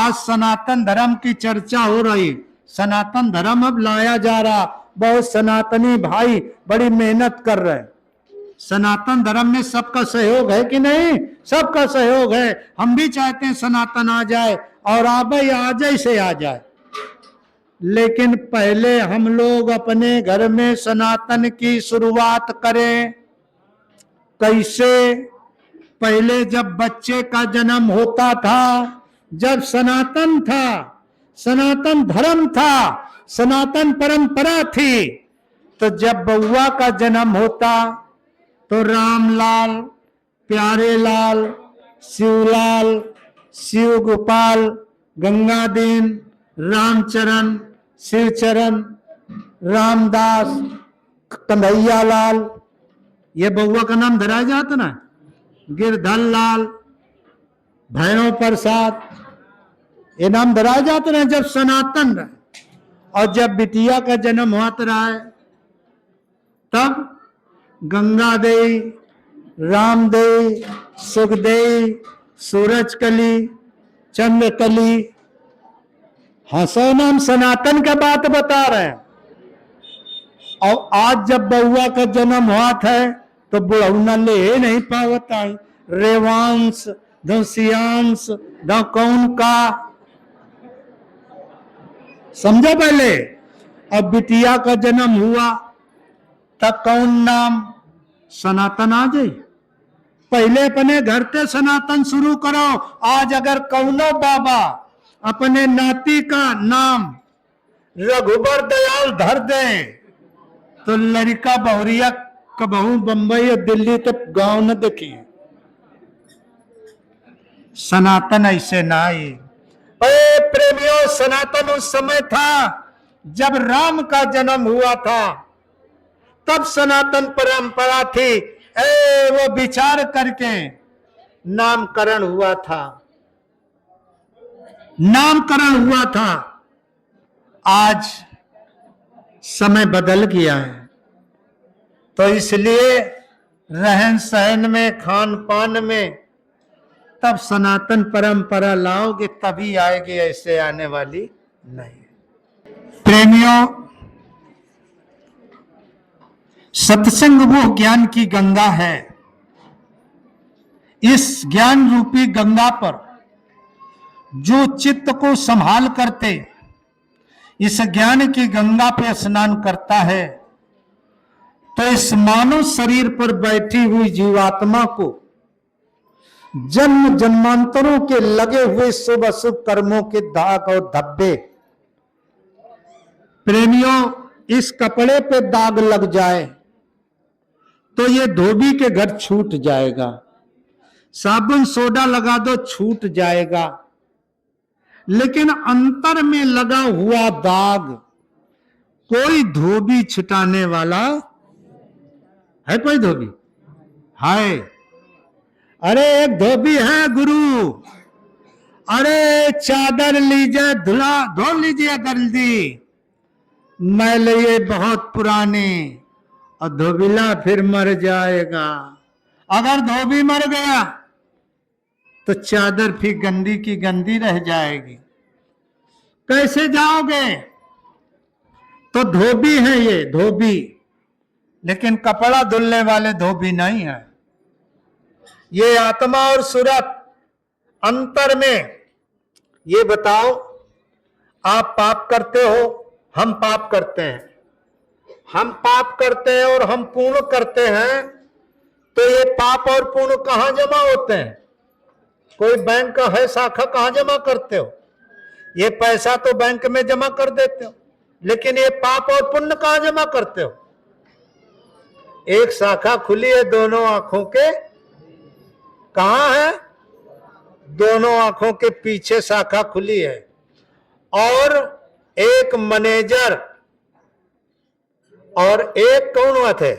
आज सनातन धर्म की चर्चा हो रही, सनातन धर्म अब लाया जा रहा, बहुत सनातनी भाई बड़ी मेहनत कर रहे हैं। सनातन धर्म में सबका सहयोग है कि नहीं? सबका सहयोग है। हम भी चाहते हैं सनातन आ जाए और आबे आज ही से आ जाए, लेकिन पहले हम लोग अपने घर में सनातन की शुरुआत करें। कैसे? पहले जब बच्चे का जन्म होता था, जब सनातन था, सनातन धर्म था, सनातन परंपरा थी, तो जब बउआ का जन्म होता तो रामलाल, प्यारेलाल, शिवलाल, शिव गोपाल, गंगादीन, रामचरण, शिवचरण, रामदास, कन्हैया लाल, ये बउआ का नाम धराया जाता ना, गिरधर लाल, भैरव प्रसाद, ये नाम धराया जाता ना जब सनातन रहे। और जब बिटिया का जन्म होता रहा है तब गंगा देवी, रामदेवी, सुखदेवी, सूरजकली, चंद्रकली, हंसो नाम सनातन का बात बता रहे हैं। और आज जब बउआ का जन्म हुआ था तो बुढ़ौना ले नहीं पावता, रेवांश, धुसियांश, द कौन का, समझो पहले। अब बिटिया का जन्म हुआ तब कौन नाम? सनातन आ जाए। पहले अपने घर से सनातन शुरू करो। आज अगर कौनो बाबा अपने नाती का नाम रघुबर दयाल धर दे तो लड़का बहुरिया कबहू बंबई और दिल्ली तक गांव न देखी। सनातन ऐसे ना आई। प्रेमियों, सनातन उस समय था जब राम का जन्म हुआ था, तब सनातन परंपरा थी। वो विचार करके नामकरण हुआ था, नामकरण हुआ था। आज समय बदल गया है, तो इसलिए रहन सहन में, खान पान में तब सनातन परंपरा लाओगे तभी आएगी, ऐसे आने वाली नहीं। प्रेमियों, सत्संग वो ज्ञान की गंगा है। इस ज्ञान रूपी गंगा पर जो चित्त को संभाल करते इस ज्ञान की गंगा पे स्नान करता है, तो इस मानव शरीर पर बैठी हुई जीवात्मा को जन्म जन्मांतरों के लगे हुए शुभ अशुभ कर्मों के दाग और धब्बे, प्रेमियों, इस कपड़े पे दाग लग जाए तो ये धोबी के घर छूट जाएगा। साबुन सोडा लगा दो, छूट जाएगा। लेकिन अंतर में लगा हुआ दाग कोई धोबी छिटाने वाला है? कोई धोबी है? अरे एक धोबी है गुरु, अरे चादर लीजिए, धो लीजिए जल्दी, मैल ये बहुत पुरानी, और धोबीला फिर मर जाएगा। अगर धोबी मर गया तो चादर फिर गंदी की गंदी रह जाएगी। कैसे जाओगे? तो धोबी है ये, धोबी, लेकिन कपड़ा धुलने वाले धोबी नहीं है। ये आत्मा और सूरत अंतर में, ये बताओ, आप पाप करते हो, हम पाप करते हैं, हम पाप करते हैं और हम पुण्य करते हैं, तो ये पाप और पुण्य कहां जमा होते हैं? कोई बैंक है शाखा, कहां जमा करते हो? ये पैसा तो बैंक में जमा कर देते हो, लेकिन ये पाप और पुण्य कहां जमा करते हो? एक शाखा खुली है दोनों आंखों के, कहां है? दोनों आंखों के पीछे शाखा खुली है। और एक मैनेजर और एक कौन हुआ थे?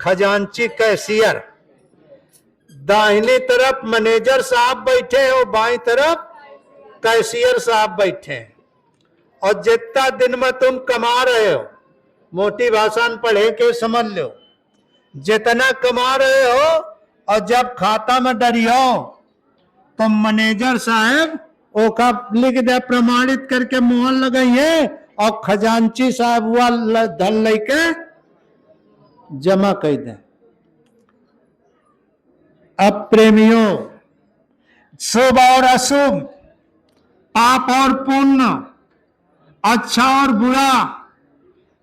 खजांची, कैशियर। दाहिनी तरफ मैनेजर साहब बैठे हैं और बाईं तरफ कैशियर साहब बैठे हैं। और जितना दिन में तुम कमा रहे हो, मोटी भाषा में पढ़े के समझ लो, जितना कमा रहे हो और जब खाता में डरियो तो मैनेजर साहब वो का लिख दे प्रमाणित करके मोहर लगाइए और खजांची साहब हुआ धन लेके जमा कर दे। अब प्रेमियों, शुभ और अशुभ, पाप और पुण्य, अच्छा और बुरा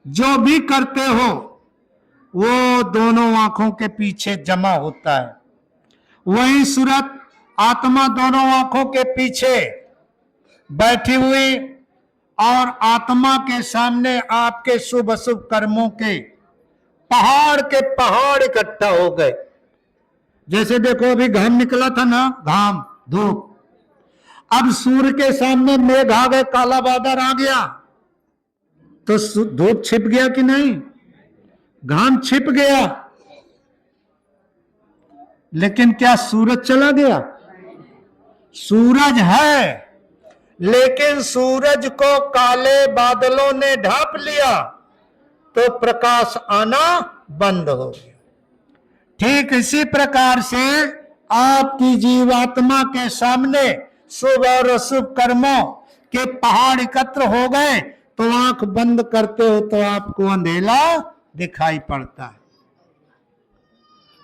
जो भी करते हो वो दोनों आंखों के पीछे जमा होता है। वही सूरत आत्मा दोनों आंखों के पीछे बैठी हुई और आत्मा के सामने आपके शुभ अशुभ कर्मों के पहाड़ इकट्ठा हो गए। जैसे देखो अभी घाम निकला था ना, घाम धूप, अब सूर्य के सामने मेघ आ गए, काला बादल आ गया तो धूप छिप गया कि नहीं? घाम छिप गया, लेकिन क्या सूरज चला गया? सूरज है, लेकिन सूरज को काले बादलों ने ढांप लिया तो प्रकाश आना बंद हो गया। ठीक इसी प्रकार से आपकी जीवात्मा के सामने शुभ और अशुभ कर्मों के पहाड़ एकत्र हो गए तो आंख बंद करते हो तो आपको अंधेला दिखाई पड़ता है।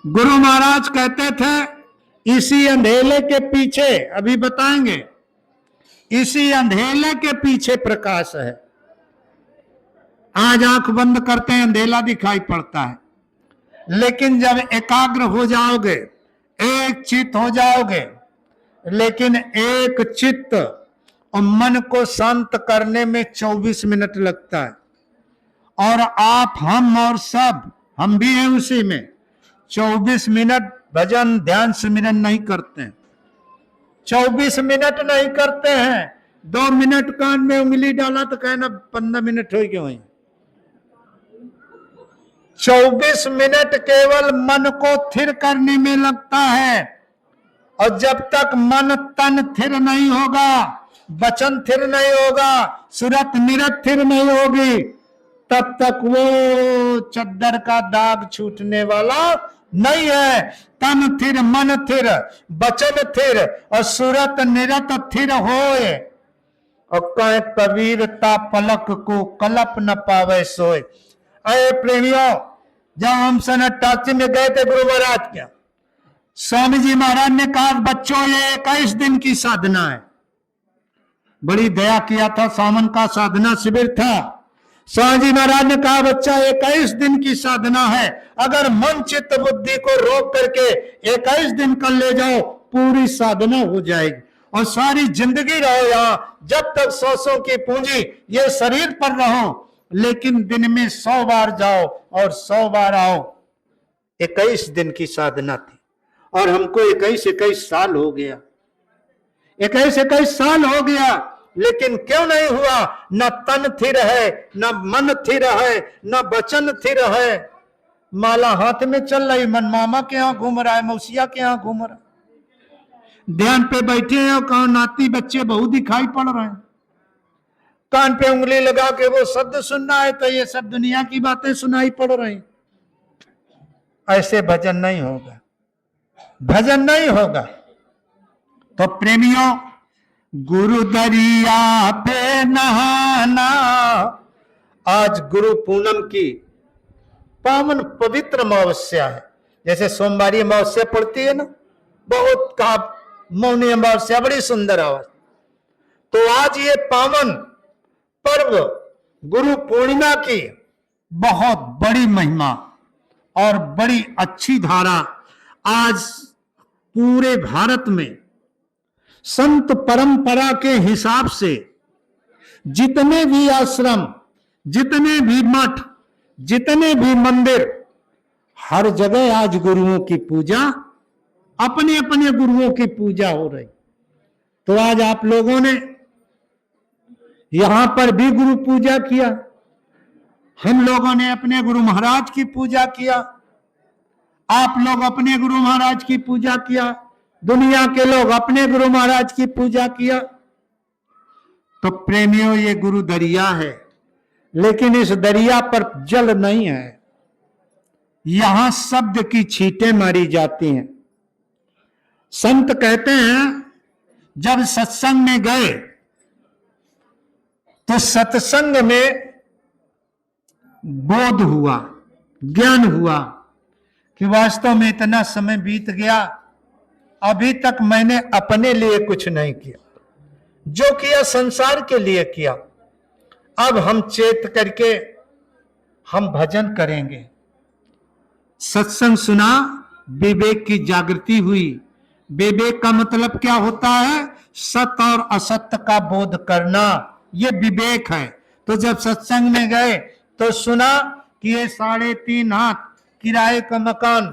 गुरु महाराज कहते थे इसी अंधेले के पीछे, अभी बताएंगे, इसी अंधेले के पीछे प्रकाश है। आज आंख बंद करते हैं अंधेला दिखाई पड़ता है, लेकिन जब एकाग्र हो जाओगे, एक चित्त हो जाओगे, लेकिन एक चित्त और मन को शांत करने में 24 मिनट लगता है। और आप, हम और सब, हम भी हैं उसी में, 24 मिनट भजन ध्यान सिमरन नहीं करते हैं, 24 मिनट नहीं करते हैं। 2 मिनट कान में उंगली डाला तो कहना 15 मिनट हो क्यों? 24 मिनट केवल मन को थिर करने में लगता है। और जब तक मन तन थिर नहीं होगा, वचन थिर नहीं होगा, सूरत निरत थिर नहीं होगी, तब तक वो चद्दर का दाग छूटने वाला नहीं है। तन थिर, मन थिर, वचन थिर और सूरत निरत थिर होए, और कहे पवित्रता पलक को कलप न पावे सोए। अरे प्रेमियों, जब हम सन 88 में गए थे गुरु महाराज के, स्वामी जी महाराज ने कहा बच्चों ये 21 दिन की साधना है। बड़ी दया किया था, सावन का साधना शिविर था। स्वामी जी महाराज ने कहा बच्चा 21 दिन की साधना है, अगर मन चित्त बुद्धि को रोक करके 21 दिन कर ले जाओ पूरी साधना हो जाएगी और सारी जिंदगी रहो यहाँ, जब तक 100 की पूंजी ये शरीर पर रहो, लेकिन दिन में 100 बार जाओ और 100 बार आओ। 21 दिन की साधना थी और हमको 21 साल हो गया, 21 साल हो गया, लेकिन क्यों नहीं हुआ? न तन थिर है, न मन थिर है, न वचन थिर है। माला हाथ में चल रही, मन मामा के यहाँ घूम रहा है, मौसिया के यहाँ घूम रहा है, ध्यान पे बैठे हैं और कहो नाती बच्चे बहु दिखाई पड़ रहे हैं, कान पे उंगली लगा के वो शब्द सुनना है तो ये सब दुनिया की बातें सुनाई पड़ रही। ऐसे भजन नहीं होगा, भजन नहीं होगा। तो प्रेमियों, गुरु दरिया पे नहाना, आज गुरु पूनम की पावन पवित्र अमावस्या है। जैसे सोमवारी अमावस्या पड़ती है ना, बहुत का मौनी अमावस्या, बड़ी सुंदर आवाज। तो आज ये पावन पर्व गुरु पूर्णिमा की बहुत बड़ी महिमा और बड़ी अच्छी धारा आज पूरे भारत में संत परंपरा के हिसाब से जितने भी आश्रम, जितने भी मठ, जितने भी मंदिर, हर जगह आज गुरुओं की पूजा, अपने अपने गुरुओं की पूजा हो रही। तो आज आप लोगों ने यहां पर भी गुरु पूजा किया, हम लोगों ने अपने गुरु महाराज की पूजा किया, आप लोग अपने गुरु महाराज की पूजा किया, दुनिया के लोग अपने गुरु महाराज की पूजा किया। तो प्रेमियों, ये गुरु दरिया है, लेकिन इस दरिया पर जल नहीं है, यहां शब्द की छींटें मारी जाती हैं। संत कहते हैं जब सत्संग में गए तो सत्संग में बोध हुआ, ज्ञान हुआ कि वास्तव में इतना समय बीत गया, अभी तक मैंने अपने लिए कुछ नहीं किया, जो किया संसार के लिए किया। अब हम चेत करके हम भजन करेंगे। सत्संग सुना, विवेक की जागृति हुई। विवेक का मतलब क्या होता है? सत्य और असत्य का बोध करना, ये विवेक है। तो जब सत्संग में गए तो सुना कि ये 3.5 हाथ किराए का मकान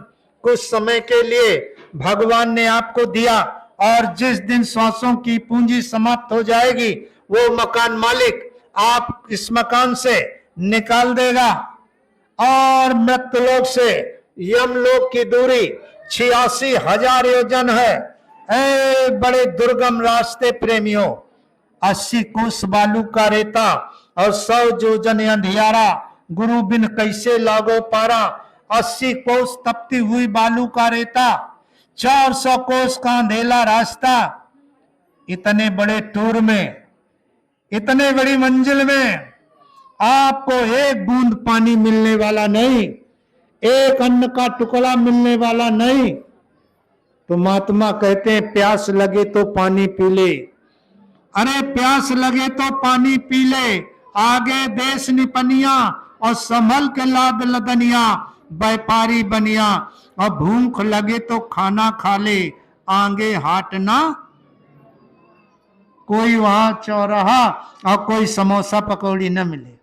कुछ समय के लिए भगवान ने आपको दिया, और जिस दिन सांसों की पूंजी समाप्त हो जाएगी वो मकान मालिक आप इस मकान से निकाल देगा, और मृत्युलोक से यमलोक की दूरी 86,000 योजन है। ऐ बड़े दुर्गम रास्ते प्रेमियों, 80 कोस बालू का रेता और 100 योजन अंधियारा, गुरु बिन कैसे लागो पारा। 80 कोस तपती हुई बालू का रेता, 400 कोस का अंधेला रास्ता। इतने बड़े टूर में, इतने बड़ी मंजिल में आपको एक बूंद पानी मिलने वाला नहीं, एक अन्न का टुकड़ा मिलने वाला नहीं। तो महात्मा कहते हैं प्यास लगे तो पानी पी ले। अरे प्यास लगे तो पानी पी ले, आगे देश निपनिया और संभल के लाद लदनिया, व्यापारी बनिया। और भूख लगे तो खाना खा ले, आगे हाट ना कोई वहां चौराहा और कोई समोसा पकौड़ी न मिले,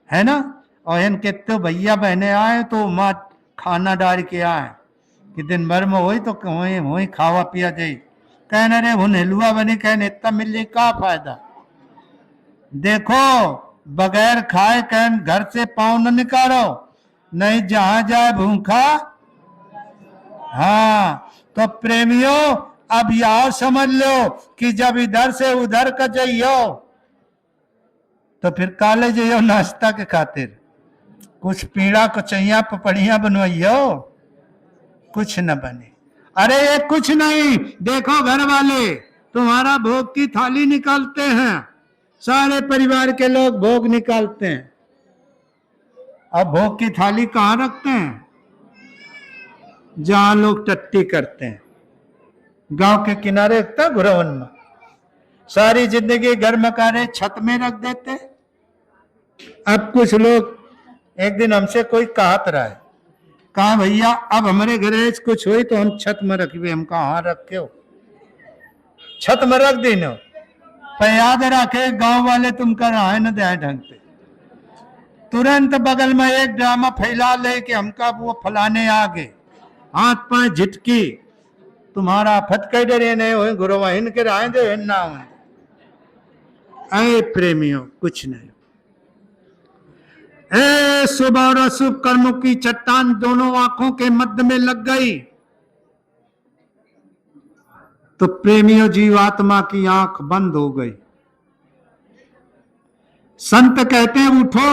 है ना। और इनके तो भैया बहने आए तो माँ खाना डाल के आए कि दिन भर में वही तो वही खावा पिया जाए। कहने रे हुन हिलुआ बनी, कहने इतना मिल जाए का फायदा। देखो बगैर खाए कहन घर से पाँव न निकालो, नहीं जहां जाए भूखा। हाँ तो प्रेमियों अब यह समझ लो कि जब इधर से उधर का जाइयो तो फिर काले जाइयो नाश्ता के खातिर, कुछ पीड़ा कचैया पपड़िया बनवाइयो, कुछ न बने। अरे ये कुछ नहीं, देखो घर वाले तुम्हारा भोग की थाली निकालते हैं, सारे परिवार के लोग भोग निकालते हैं। अब भोग की थाली कहाँ रखते हैं? जहां लोग टट्टी करते हैं, गांव के किनारे रखता घुरवन में। सारी जिंदगी घर मकाने छत में रख देते। अब कुछ लोग, एक दिन हमसे कोई कहत रहा है, कहा भैया अब हमारे घरे कुछ हुई तो हम छत में रखिए। हम कहा रखे हो, छत में रख दी नो, पर याद रखे गांव वाले तुम कर रहे न दे ढंग से, तुरंत बगल में एक ड्रामा फैला ले कि हमका वो फलाने आ गए, हाथ पांव झिटकी, तुम्हारा फटके डरे नहीं हो गुरुआ इनके राय दे ना हो। ऐ प्रेमियों कुछ नहीं। ए शुभ और अशुभ कर्मों की चट्टान दोनों आंखों के मध्य में लग गई तो प्रेमियों जीवात्मा की आंख बंद हो गई। संत कहते हैं उठो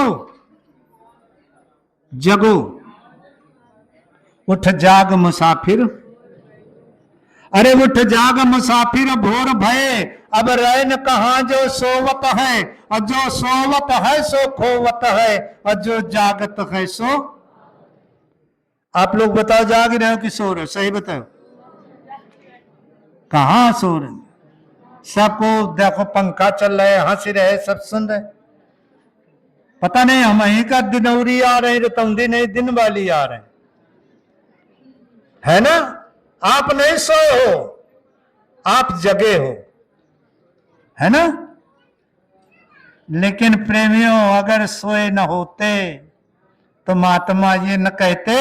जगो, उठ जाग मुसाफिर। अरे उठ जाग मुसाफिर भोर भये, अब रैन कहां जो सोवत है, और जो सोवत है सो खोवत है, और जो जागत है सो। आप लोग बताओ जाग रहे हो कि सो रहे हो? सही बताओ, कहां सो रहे? सबको देखो पंखा चल रहा है, हंस रहे, सब सुन रहे। पता नहीं हम ही का दिनौरी आ रहे, रतौंदी नहीं दिन वाली आ रहे, है ना। आप नहीं सोए हो, आप जगे हो, है ना। लेकिन प्रेमियों अगर सोए न होते तो महात्मा ये न कहते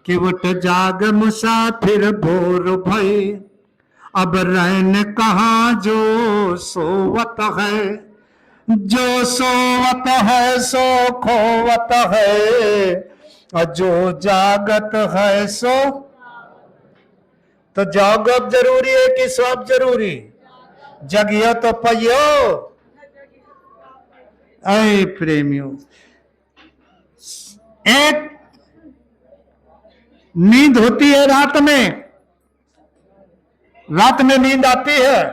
कि उठ जाग मुसाफिर भोर भये, अब रहन कहां जो सोवत है, जो सोवत है सो खोवत है, और जो जागत है सो। तो जागब जरूरी है कि सब जरूरी? जगियो तो पियो। ऐ प्रेमियों एक नींद होती है रात में नींद आती है,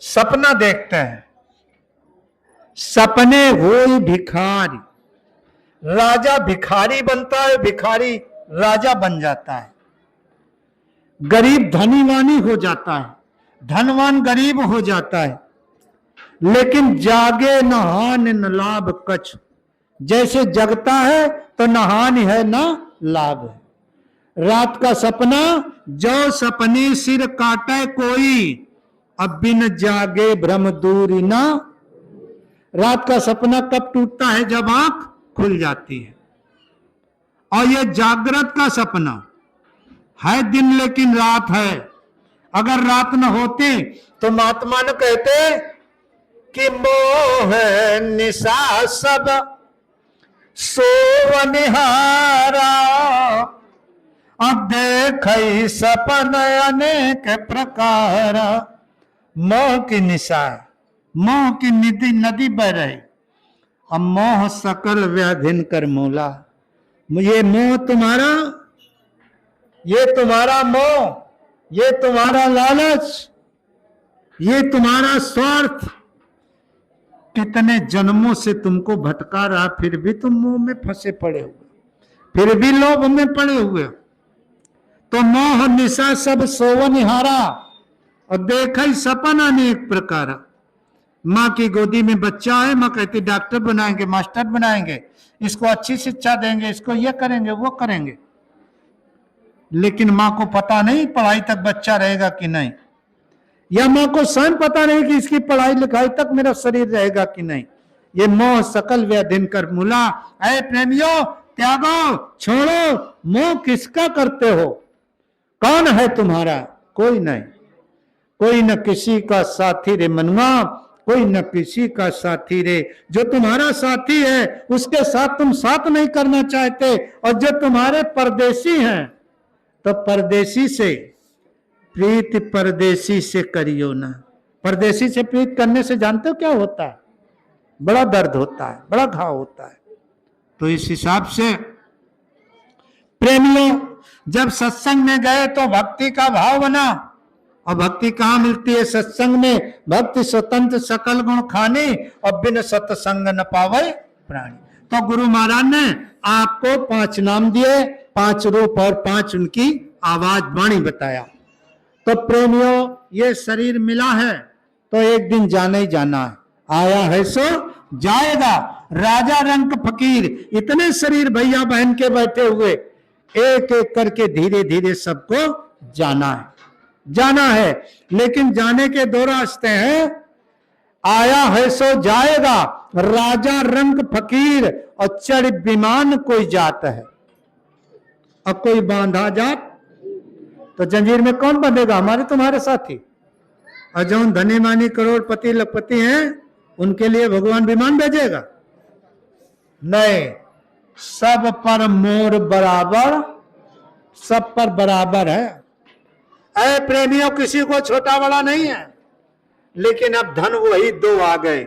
सपना देखते हैं। सपने होई भिखारी, राजा भिखारी बनता है, भिखारी राजा बन जाता है, गरीब धनीवानी हो जाता है, धनवान गरीब हो जाता है। लेकिन जागे न हानि न लाभ कछ, जैसे जगता है तो न हानि है न लाभ है। रात का सपना जो सपने सिर काटे कोई, अब बिन जागे भ्रम दूरी ना। रात का सपना कब टूटता है? जब आंख खुल जाती है। और ये जागृत का सपना है दिन लेकिन रात है। अगर रात न होती तो महात्मा ने कहते कि मोह निशा सब सोवनिहारा, अब देख सपन अनेक प्रकार। मोह की निशा है, मोह की नदी बह रही, अब मोह सकल व्याधिन कर मोला। ये मोह तुम्हारा, ये तुम्हारा मोह, ये तुम्हारा लालच, ये तुम्हारा स्वार्थ कितने जन्मों से तुमको भटका रहा, फिर भी तुम मोह में फंसे पड़े हुए, फिर भी लोभ में पड़े हुए। तो मोह निशा सब सोवनिहारा, और देखा सपन अनेक प्रकार। माँ की गोदी में बच्चा है, माँ कहती डॉक्टर बनाएंगे, मास्टर बनाएंगे, इसको अच्छी शिक्षा देंगे, इसको ये करेंगे वो करेंगे। लेकिन माँ को पता नहीं पढ़ाई तक बच्चा रहेगा कि नहीं, या माँ को स्वयं पता नहीं कि इसकी पढ़ाई लिखाई तक मेरा शरीर रहेगा कि नहीं। ये मोह सकल व्याधिन कर मूला। ऐ प्रेमियों, त्यागो, छोड़ो। मोह किसका करते हो? कौन है तुम्हारा? कोई नहीं। कोई न किसी का साथी रे मनुआ, कोई न किसी का साथी रे। जो तुम्हारा साथी है उसके साथ तुम साथ नहीं करना चाहते, और जो तुम्हारे परदेसी हैं तो परदेसी से प्रीत परदेसी से करियो ना। परदेसी से प्रीत करने से जानते हो क्या होता है? बड़ा दर्द होता है, बड़ा घाव होता है। तो इस हिसाब से प्रेमियों, जब सत्संग में गए तो भक्ति का भाव बना। और भक्ति कहाँ मिलती है? सत्संग में। भक्ति स्वतंत्र सकल गुण खाने, और बिन सत्संग न पावे प्राणी। तो गुरु महाराज ने आपको 5 नाम दिए, 5 रूप और 5 उनकी आवाज वाणी बताया। तो प्रेमियों, ये शरीर मिला है तो एक दिन जाना ही जाना है। आया है सो जाएगा। राजा रंक फकीर, इतने शरीर भैया बहन के बैठे हुए, एक एक करके धीरे धीरे सबको जाना है, जाना है। लेकिन जाने के 2 रास्ते हैं। आया है सो जाएगा, राजा रंक फकीर, और चढ़ विमान कोई जात है। अब कोई बांधा जात तो जंजीर में कौन बंधेगा? हमारे तुम्हारे साथी। और जो धनी मानी करोड़पति लखपति हैं उनके लिए भगवान विमान भेजेगा? नहीं। सब पर मोर बराबर, सब पर बराबर है। ऐ प्रेमियों, किसी को छोटा बड़ा नहीं है। लेकिन अब धन वही 2 आ गए।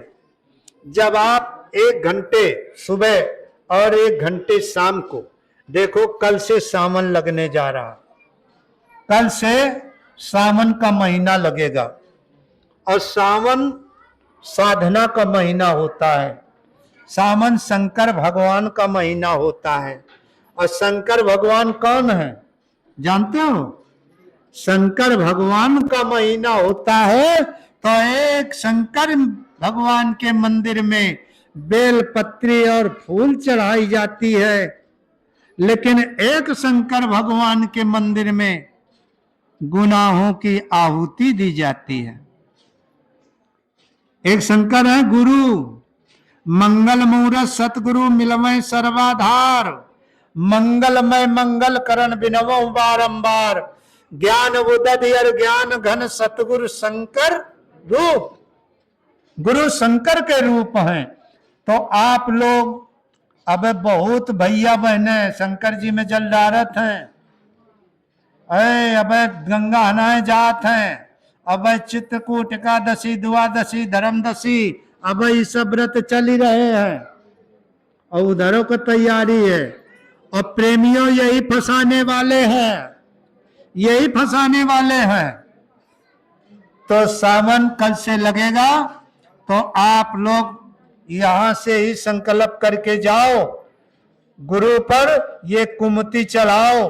जब आप 1 घंटे सुबह और 1 घंटे शाम को देखो, कल से सावन लगने जा रहा, कल से सावन का महीना लगेगा। और सावन साधना का महीना होता है। सावन शंकर भगवान का महीना होता है। और शंकर भगवान कौन है जानते हो? शंकर भगवान का महीना होता है तो एक शंकर भगवान के मंदिर में बेल पत्री और फूल चढ़ाई जाती है। लेकिन एक शंकर भगवान के मंदिर में गुनाहों की आहुति दी जाती है। एक शंकर है गुरु, मंगल मूरत सतगुरु मिलमय सर्वाधार, मंगलमय मंगल करण बिनवो बारंबार, ज्ञान उदद और ज्ञान घन सतगुरु शंकर रूप। गुरु शंकर के रूप हैं। तो आप लोग अब बहुत भैया बहने शंकर जी में जल डारत हैं, अब गंगा हनाए जात हैं, अब चित्रकूट एकादशी द्वादशी धर्मदशी, अब ये सब व्रत चल ही रहे हैं और उधरों की तैयारी है। और प्रेमियों यही फंसाने वाले हैं, यही फंसाने वाले हैं। तो सावन कल से लगेगा, तो आप लोग यहां से ही संकल्प करके जाओ, गुरु पर ये कुमति चढ़ाओ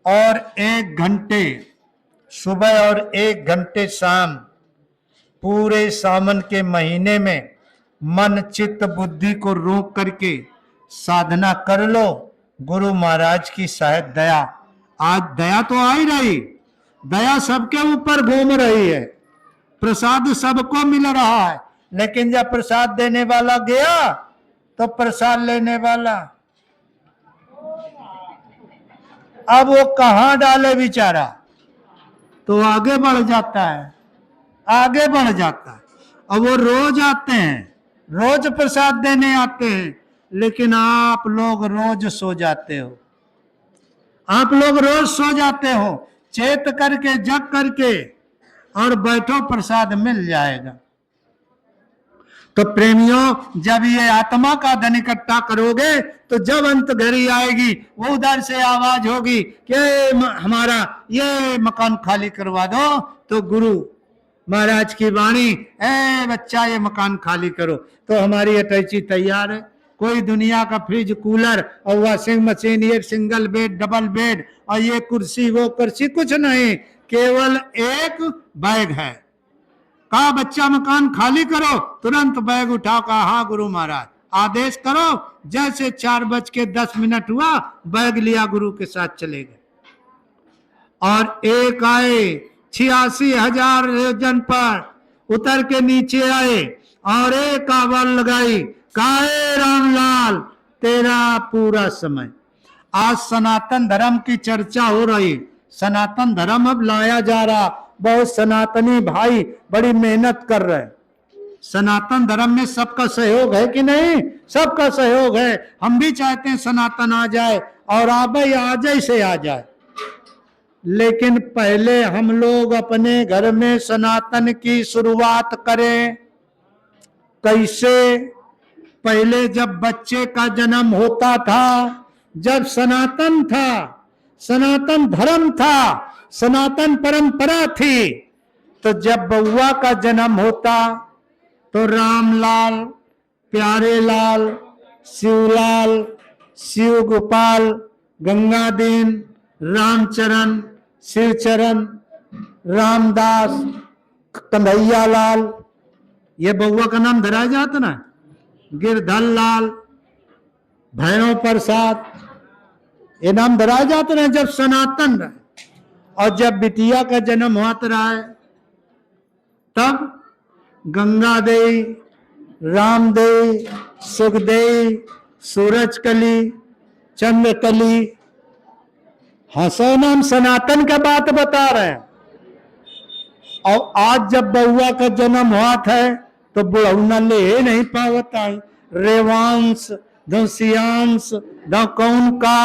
और 1 घंटे सुबह और 1 घंटे शाम पूरे सावन के महीने में मन चित्त बुद्धि को रोक करके साधना कर लो। गुरु महाराज की शायद दया, आज दया तो आ ही रही, दया सबके ऊपर घूम रही है, प्रसाद सबको मिल रहा है, लेकिन जब प्रसाद देने वाला गया तो प्रसाद लेने वाला अब वो कहां डाले बेचारा, तो आगे बढ़ जाता है, आगे बढ़ जाता है। और वो रोज आते हैं, रोज प्रसाद देने आते हैं, लेकिन आप लोग रोज सो जाते हो, आप लोग रोज सो जाते हो। चेत करके जग करके और बैठो, प्रसाद मिल जाएगा। तो प्रेमियों, जब ये आत्मा का धन इकट्ठा करोगे तो जब अंत घड़ी आएगी, वो उधर से आवाज होगी कि हमारा ये मकान खाली करवा दो, तो गुरु महाराज की वाणी, ए बच्चा ये मकान खाली करो, तो हमारी अटैची तैयार है। कोई दुनिया का फ्रिज, कूलर और वॉशिंग मशीन, ये सिंगल बेड, डबल बेड और ये कुर्सी वो कुर्सी कुछ नहीं, केवल एक बैग है। कहा बच्चा मकान खाली करो, तुरंत बैग उठाओ, कहा हाँ गुरु महाराज आदेश करो। जैसे 4:10 हुआ, बैग लिया, गुरु के साथ चले गए। और एक आए 86,000 योजन पर उतर के नीचे आए और एक आवाज लगाई, काहे रामलाल तेरा पूरा समय। आज सनातन धर्म की चर्चा हो रही, सनातन धर्म अब लाया जा रहा, बहुत सनातनी भाई बड़ी मेहनत कर रहे हैं। सनातन धर्म में सबका सहयोग है कि नहीं? सबका सहयोग है। हम भी चाहते हैं सनातन आ जाए और आबे आज ही से आ जाए, लेकिन पहले हम लोग अपने घर में सनातन की शुरुआत करें। कैसे? पहले जब बच्चे का जन्म होता था, जब सनातन था, सनातन धर्म था, सनातन परंपरा थी, तो जब बउआ का जन्म होता तो रामलाल, प्यारे लाल, शिवलाल, शिव गोपाल, गंगादीन, रामचरण, शिवचरण, रामदास, कन्हैया लाल, ये बउआ का नाम धरा जाता ना, गिरधर लाल, भैरव प्रसाद, ये नाम धरा जाते ना जब सनातन रहे। और जब बिटिया का जन्म होता रहा है, तब गंगा देवी, रामदेवी, सुखदेवी, सूरजकली, चंद्रकली, हंसो नाम सनातन का बात बता रहे हैं। और आज जब बउआ का जन्म हुआ था तो बुढ़ौना ले नहीं पावता है, रेवांश, धुसियांश, द कौन का,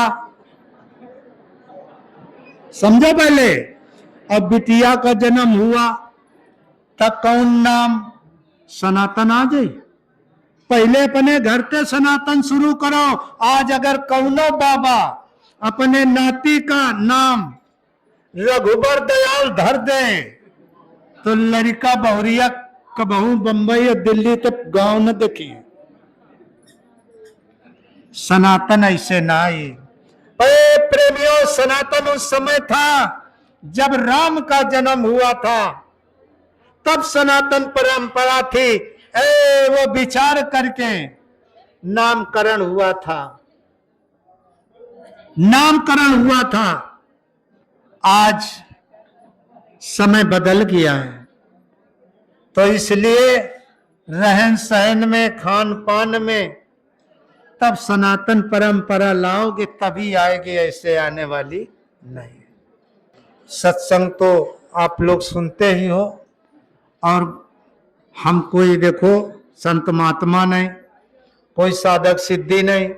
समझो पहले। अब बिटिया का जन्म हुआ तब कौन नाम? सनातन आ जाए। पहले अपने घर से सनातन शुरू करो। आज अगर कौनो बाबा अपने नाती का नाम रघुबर दयाल धर दे तो लड़का बहुरिया कबहू बंबई और दिल्ली तक गांव न देखिए। सनातन ऐसे ना आई। प्रेमियों, सनातन उस समय था जब राम का जन्म हुआ था, तब सनातन परंपरा थी। वो विचार करके नामकरण हुआ था, नामकरण हुआ था। आज समय बदल गया है, तो इसलिए रहन सहन में, खान पान में तब सनातन परंपरा लाओगे तभी आएगी, ऐसे आने वाली नहीं। सत्संग तो आप लोग सुनते ही हो, और हम कोई देखो संत महात्मा नहीं, कोई साधक सिद्धि नहीं,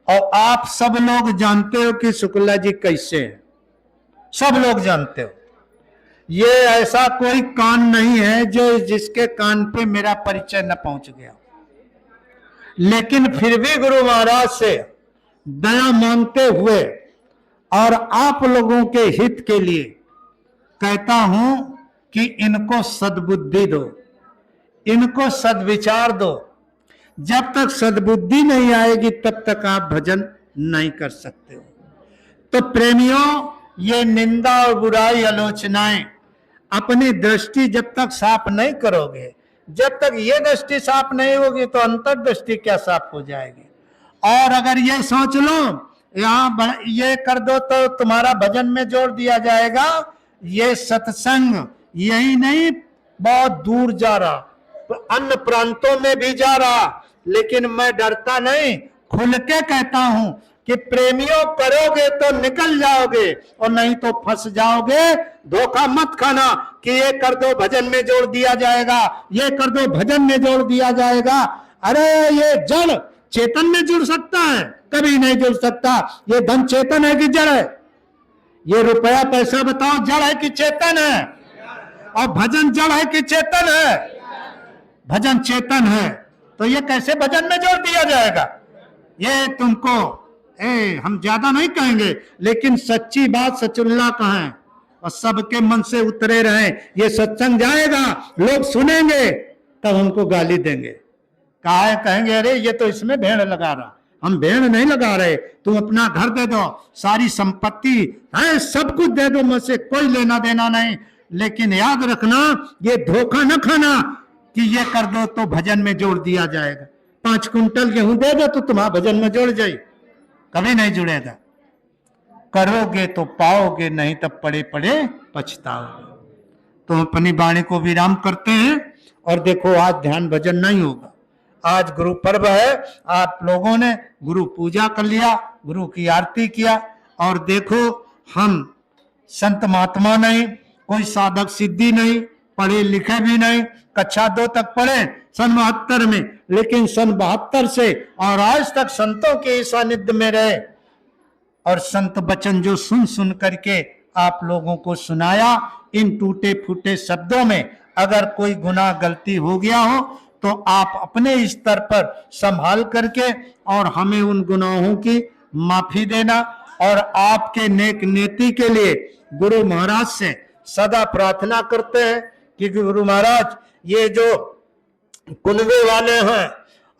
और आप सब लोग जानते हो कि शुक्ला जी कैसे हैं, सब लोग जानते हो। ये ऐसा कोई कान नहीं है जो जिसके कान पे मेरा परिचय न पहुंच गया, लेकिन फिर भी गुरु महाराज से दया मांगते हुए और आप लोगों के हित के लिए कहता हूं कि इनको सद्बुद्धि दो, इनको सद्विचार दो। जब तक सद्बुद्धि नहीं आएगी तब तक आप भजन नहीं कर सकते हो। तो प्रेमियों, ये निंदा और बुराई आलोचनाएं अपनी दृष्टि जब तक साफ नहीं करोगे, जब तक ये दृष्टि साफ नहीं होगी तो अंतर्दृष्टि क्या साफ हो जाएगी। और अगर ये सोच लो यहाँ ये कर दो तो तुम्हारा भजन में जोड़ दिया जाएगा, ये सत्संग यही नहीं बहुत दूर जा रहा, तो अन्य प्रांतों में भी जा रहा। लेकिन मैं डरता नहीं, खुल के कहता हूं कि प्रेमियों करोगे तो निकल जाओगे और नहीं तो फंस जाओगे। धोखा मत खाना कि ये कर दो भजन में जोड़ दिया जाएगा, ये कर दो भजन में जोड़ दिया जाएगा। अरे ये जड़ चेतन में जुड़ सकता है? कभी नहीं जुड़ सकता। ये धन चेतन है कि जड़ है? ये रुपया पैसा बताओ, जड़ है कि चेतन है? और भजन जड़ है कि चेतन है? भजन चेतन है, तो ये कैसे भजन में जोड़ दिया जाएगा? ये तुमको हम ज्यादा नहीं कहेंगे, लेकिन सच्ची बात सचुल्ला कहें और सबके मन से उतरे रहे। ये सत्संग जाएगा, लोग सुनेंगे, तब हमको गाली देंगे। कहा है, कहेंगे अरे ये तो इसमें भेड़ लगा रहा। हम भेड़ नहीं लगा रहे। तुम अपना घर दे दो, सारी संपत्ति है, सब कुछ दे दो, मुझसे कोई लेना देना नहीं। लेकिन याद रखना, ये धोखा न खाना कि ये कर दो तो भजन में जोड़ दिया जाएगा। 5 कुंटल गेहूं दे दो तो तुम्हारा भजन में जोड़ जाए, कभी नहीं जुड़ेगा। करोगे तो पाओगे, नहीं तब पड़े पड़े पछताओगे। तो अपनी वाणी को विराम करते हैं। और देखो, आज ध्यान भजन नहीं होगा, आज गुरु पर्व है। आप लोगों ने गुरु पूजा कर लिया, गुरु की आरती किया। और देखो, हम संत महात्मा नहीं, कोई साधक सिद्धि नहीं, पढ़े लिखे भी नहीं, कक्षा 2 तक पढ़े सन 72 में, लेकिन सन 72 से और आज तक संतों के सानिध्य में रहे और संत वचन जो सुन सुन करके आप लोगों को सुनाया। इन टूटे फूटे शब्दों में अगर कोई गुनाह गलती हो गया हो तो आप अपने स्तर पर संभाल करके और हमें उन गुनाहों की माफी देना। और आपके नेक नीति के लिए गुरु महाराज से सदा प्रार्थना करते हैं कि गुरु महाराज, ये जो कुनबे वाले हैं,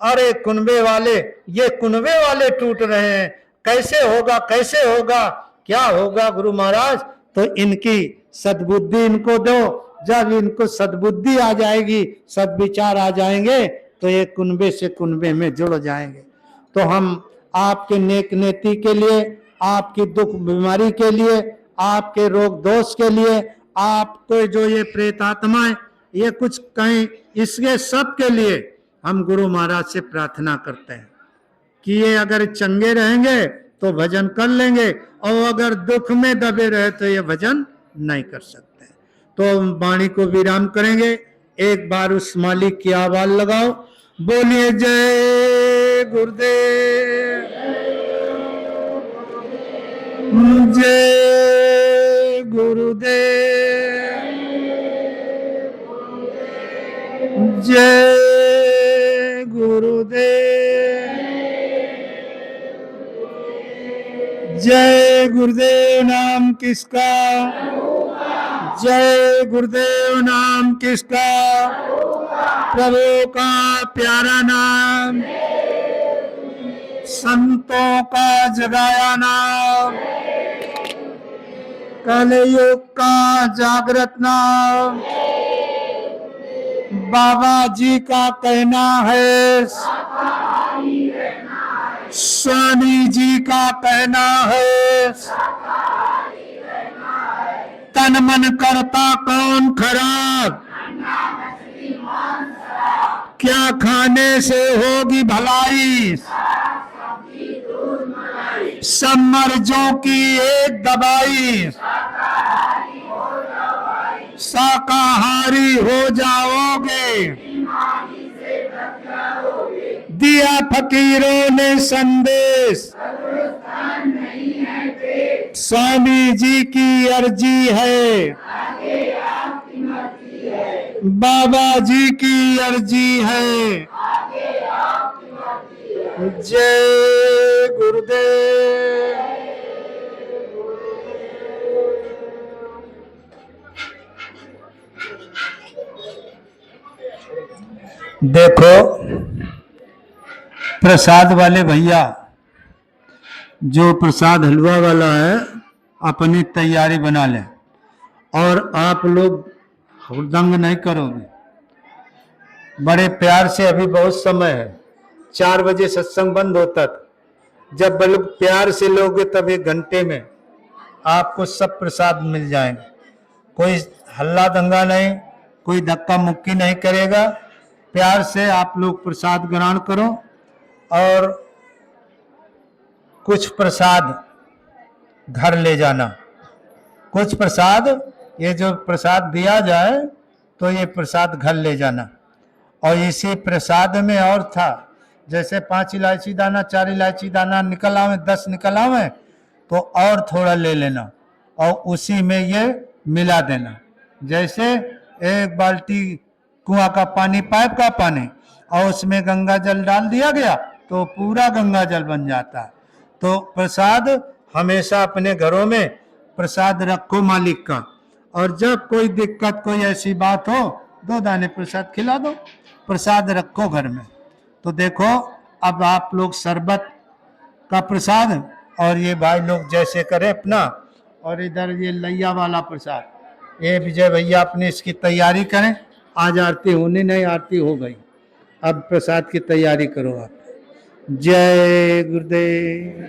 अरे कुनबे वाले, ये कुनबे वाले टूट रहे हैं, कैसे होगा, कैसे होगा, क्या होगा गुरु महाराज? तो इनकी सद्बुद्धि इनको दो। जब इनको सद्बुद्धि आ जाएगी, सद्विचार आ जाएंगे, तो ये कुनबे से कुनबे में जुड़ जाएंगे। तो हम आपके नेक नीति के लिए, आपकी दुख बीमारी के लिए, आपके रोग दोष के लिए, आपको जो ये प्रेत आत्माएं ये कुछ कहें, इसके सब के लिए हम गुरु महाराज से प्रार्थना करते हैं कि ये अगर चंगे रहेंगे तो भजन कर लेंगे, और अगर दुख में दबे रहे तो ये भजन नहीं कर सकते। तो वाणी को विराम करेंगे। एक बार उस मालिक की आवाज लगाओ, बोलिए जय गुरुदेव, जय गुरुदेव, जय गुरुदेव, जय गुरुदेव नाम किसका, जय गुरुदेव नाम किसका, प्रभु का प्यारा नाम, संतों का जगाया नाम, कलयुग का जागृत नाम। बाबा जी का कहना है, स्वामी जी का कहना है, तन मन करता कौन खराब, क्या खाने से होगी भलाई, सब मर्जों की एक दवाई, शाकाहारी हो जाओगे, दिया फकीरों ने संदेश, स्वामी जी की अर्जी है, बाबा जी की अर्जी है। जय गुरुदेव। देखो प्रसाद वाले भैया, जो प्रसाद हलवा वाला है, अपनी तैयारी बना लें। और आप लोग हुड़दंग नहीं करोगे, बड़े प्यार से। अभी बहुत समय है, 4 बजे सत्संग बंद होता था। जब लोग प्यार से लोगे तब 1 घंटे में आपको सब प्रसाद मिल जाएंगे। कोई हल्ला दंगा नहीं, कोई धक्का मुक्की नहीं करेगा। प्यार से आप लोग प्रसाद ग्रहण करो। और कुछ प्रसाद घर ले जाना। कुछ प्रसाद, ये जो प्रसाद दिया जाए तो ये प्रसाद घर ले जाना। और इसी प्रसाद में और था, जैसे 5 इलायची दाना, 4 इलायची दाना निकल आवे, 10 निकल आवे, तो और थोड़ा ले लेना और उसी में ये मिला देना। जैसे 1 बाल्टी कुआं का पानी, पाइप का पानी, और उसमें गंगा जल डाल दिया गया तो पूरा गंगा जल बन जाता है। तो प्रसाद हमेशा अपने घरों में प्रसाद रखो मालिक का। और जब कोई दिक्कत, कोई ऐसी बात हो, 2 दाने प्रसाद खिला दो, प्रसाद रखो घर में। तो देखो अब आप लोग शरबत का प्रसाद, और ये भाई लोग जैसे करें अपना, और इधर ये लैया वाला प्रसाद, ये विजय भैया अपनी इसकी तैयारी करें। आज आरती होनी नहीं, आरती हो गई, अब प्रसाद की तैयारी करो आप। जय गुरुदेव।